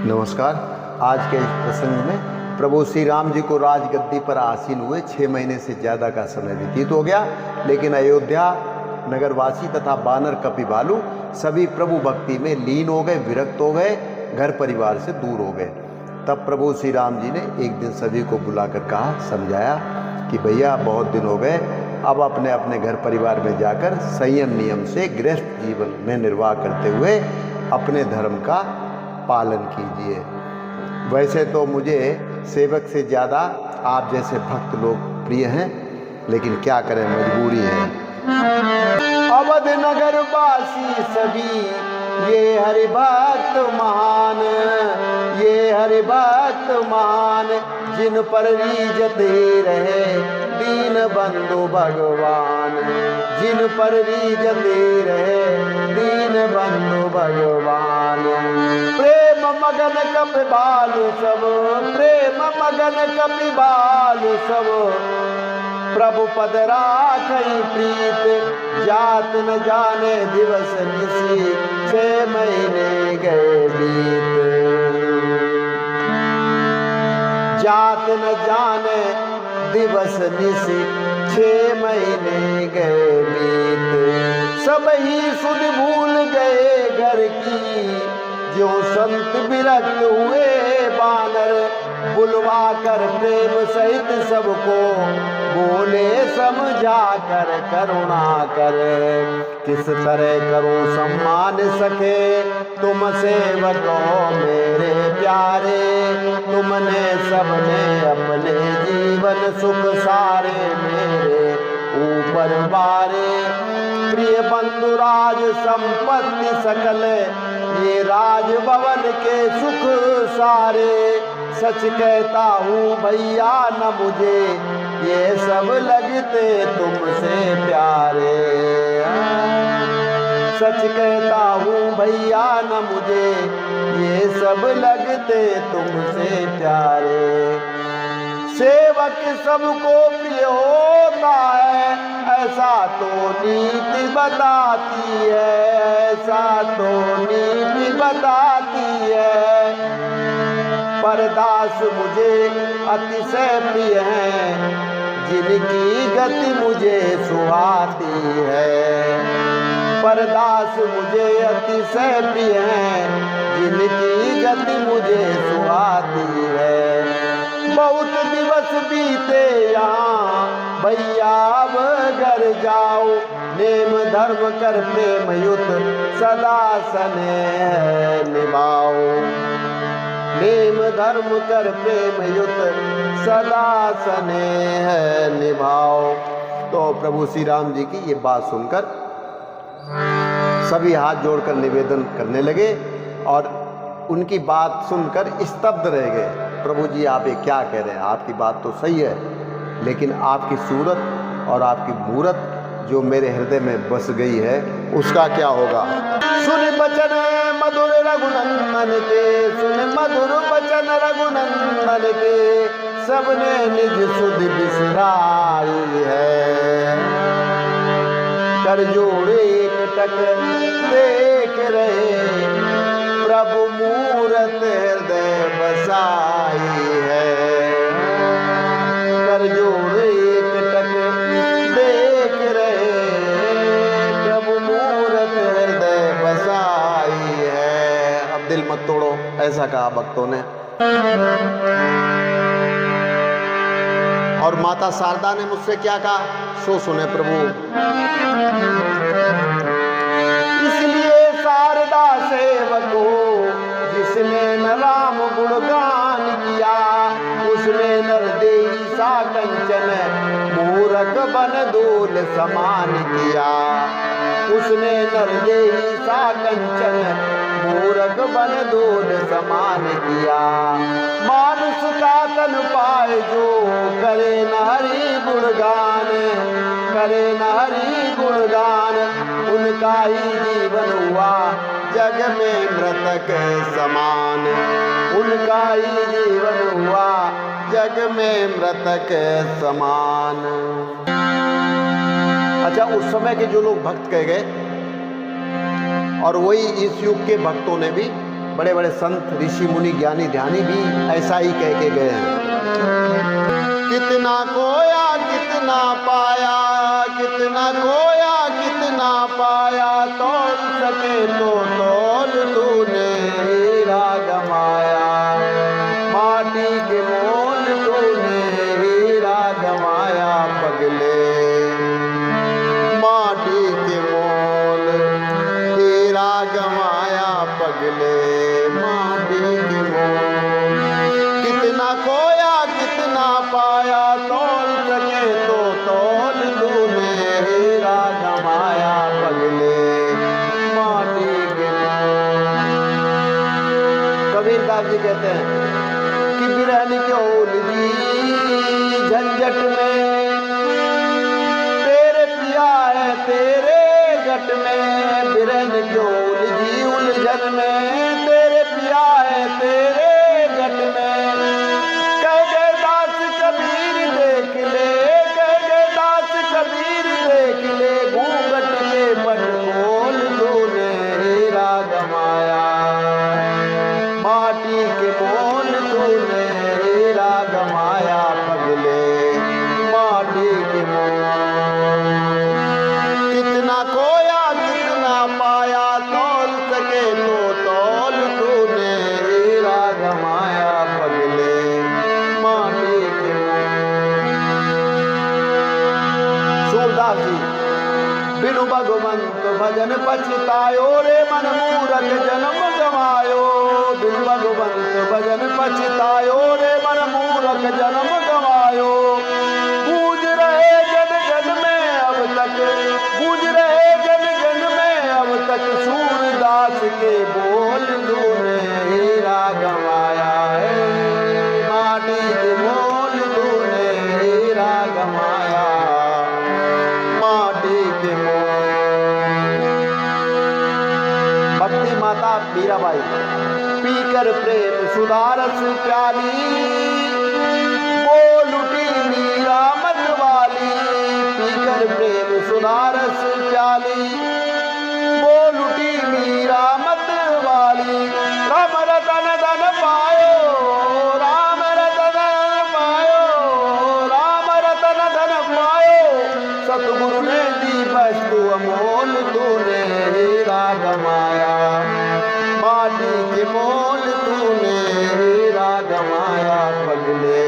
नमस्कार। आज के इस प्रसंग में प्रभु श्री राम जी को राजगद्दी पर आसीन हुए 6 महीने से ज़्यादा का समय व्यतीत हो गया, लेकिन अयोध्या नगरवासी तथा बानर कपिभालु सभी प्रभु भक्ति में लीन हो गए, विरक्त हो गए, घर परिवार से दूर हो गए। तब प्रभु श्री राम जी ने एक दिन सभी को बुलाकर कहा, समझाया कि भैया बहुत दिन हो गए, अब अपने अपने घर परिवार में जाकर संयम नियम से गृहस्थ जीवन में निर्वाह करते हुए अपने धर्म का पालन कीजिए। वैसे तो मुझे सेवक से ज़्यादा आप जैसे भक्त लोग प्रिय हैं, लेकिन क्या करें, मजबूरी है। अवध नगर वासी सभी ये हरि भक्त महान, ये हरि भक्त महान, जिन पर रीझत ही रहे दीन बंधु भगवान, जिन पर रीझत ही रहे दीन बंधु भगवान। प्रेम मगन कपिभालु सब, प्रेम मगन कपिभालु सब, प्रभु पद राखई प्रीत, जात न जाने दिवस निसी, 6 महीने गए बीत। जात न जाने दिवस निसी, 6 महीने गए बीत। सब ही सुध भूल गए घर की, जो संत विरक्त हुए बानर, बुलवा कर प्रेम सहित सबको बोले समझा कर करुणा कर। किस तरह करूं सम्मान सके तुम सेवकों मेरे प्यारे, तुमने सबने अपने जीवन सुख सारे मेरे ऊपर बारे। प्रिय बंधु राज संपत्ति सकल, ये राजभवन के सुख सारे। सच कहता हूँ भैया न मुझे ये सब लगते तुमसे प्यारे। सच कहता हूँ भैया न मुझे ये सब लगते तुमसे प्यारे। सेवक सबको प्रिय होता है, ऐसा तो नीति बताती है, ऐसा तो नीति बताती है। परदास मुझे अतिशय प्रिय हैं, जिनकी गति मुझे सुहाती है। परदास मुझे अतिशय प्रिय हैं, जिनकी गति मुझे सुहाती है। बहुत दिवस बीते यहाँ भैया अब घर जाओ, नेम धर्म कर प्रेम युत सदा स्नेह निभाओ। नेम धर्म कर प्रेम युत सदा स्नेह निभाओ। तो प्रभु श्री राम जी की ये बात सुनकर सभी हाथ जोड़कर निवेदन करने लगे और उनकी बात सुनकर स्तब्ध रह गए। प्रभु जी आप ये क्या कह रहे हैं, आपकी बात तो सही है, लेकिन आपकी सूरत और आपकी मूरत जो मेरे हृदय में बस गई है उसका क्या होगा। सुन बचन मधुर रघुनंदन के, सुन मधुर बचन रघुनंदन के, सबने निज सुध बिसराई है। कर जोड़े एकटक देख रहे, प्रभु मूरत हृदय बसाई है। कर जोड़े एकटक देख रहे, प्रभु मूरत हृदय बसाई है। अब दिल मत तोड़ो, ऐसा कहा भक्तों ने। और माता शारदा ने मुझसे क्या कहा, सो सुने प्रभु। इसलिए शारदा सेवको, जिसने न राम गुणगान किया, उसने नरदेई सा कंचन मूरख बन दूल समान किया। उसने नरदेई सा कंचन मूरख बन दूल समान किया। मानुष का तन पाए जो करे न हरि गुणगान, करे न हरि गुणगान, उनका ही जीवन हुआ जग में मृतक समान। उनका ही जीवन हुआ जग में मृतक समान। अच्छा, उस समय के जो लोग भक्त कह गए और वही इस युग के भक्तों ने भी बड़े बड़े संत ऋषि मुनि ज्ञानी ध्यानी भी ऐसा ही कह के गए हैं। कितना खोया कितना पाया, कितना खोया कितना पाया, तोल सके तो तोल तूने हीरा गमाया। माटी के मोल तूने हीरा गमाया पगले, माटी के मोल हीरा गमाया पगले, माटी के मोल। कितना खोया कितना पाया, तोल सके तो तोल तूने हीरा गमाया पगले, माटी के मोल। कबीरदास जी कहते हैं कि बिरहन क्यों उलझी झंझट में, तेरे पिया है तेरे गट में। बिरहन क्यों उलझी उलझन में, तेरे पिया है तेरे गट में। कह गए दास कबीर देख ले, कह गए दास कबीर देख ले, घूंघट के पट खोल तूने हीरा गमाया। माटी के मोल तूने हीरा गमाया पगले, माटी के मोल। कितना खोया कितना पाया, तोल सके तो तोल तूने हीरा गमाया पगले, माटी के मोल। सूरदास जी बिनु भगवंत भजन पछतायो रे, मन मूरख जन्म गवायो। बिनु भगवंत भजन पछतायो रे, मन मूरख जन्म गवायो। गूंज रहे जन जन में अब तक, गूंज रहे जन जन में अब तक, सूरदास के बोल तूने हीरा गवाया है। माटी के मोल तूने हीरा गवाया, माटी के मोल। भक्ति माता मीराबाई पीकर प्रेम सुधारस प्याली, बोल उठी मीरा मत वाली। पीकर प्रेम सुधारस प्याली, बोल उठी मीरा मत वाली। राम रतन धन पायो, राम रतन पायो, राम रतन धन पायो। सतगुरु ने दी वस्तु अमोल, तूने हीरा गमाया। माटी के मोल तूने हीरा गमाया पगले,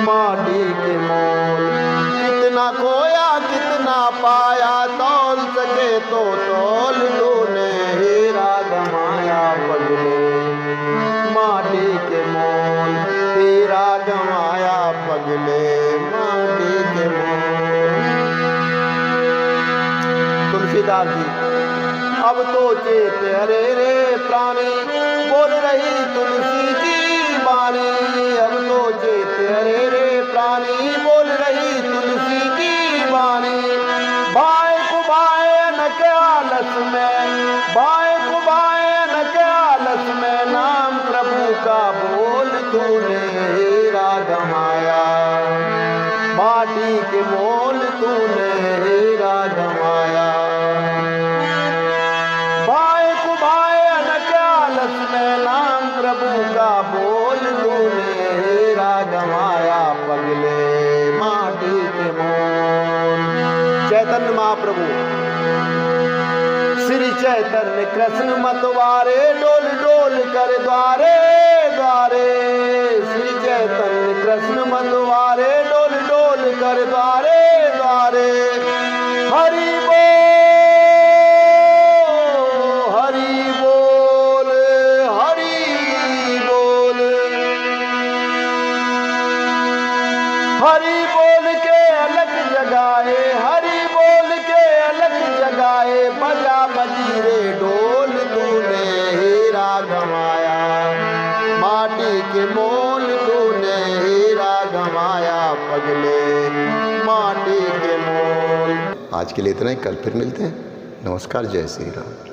माटी के मोल। कितना खोया कितना पाया, तोल सके तो तोल तूने हीरा गमाया पगले, माटी के मोल। हीरा गमाया पगले, माटी के मोल। तुलसीदास जी अब तो चेत हरे रे प्राणी, बोल रही तुलसी की बानी। अब तो चेत हरे रे प्राणी, बोल रही तुलसी की बानी। बाएं को बाएं न के आलस में, बाएं को बाएं न के आलस में, नाम प्रभु का बोल तूने हीरा गमाया। माटी के मोल तूने हीरा गमाया। बाएं को बाएं न के आलस में, नाम प्रभु का बोल तूने हीरा गमाया पगले, माटी के मोल। चैतन्य महाप्रभु श्री चैतन्य कृष्ण मतवारे, डोल डोल कर द्वारे द्वारे। श्री चैतन्य कृष्ण मतवारे, डोल डोल कर द्वारे द्वारे। हरि हरि बोल के अलग जगाए, हरि बोल के अलग जगाए। बजा बजीरे डोल तूने हीरा गमाया। माटी के मोल तूने हीरा गमाया पगले, माटी के मोल। आज के लिए इतना ही, कल फिर मिलते हैं। नमस्कार, जय श्री राम।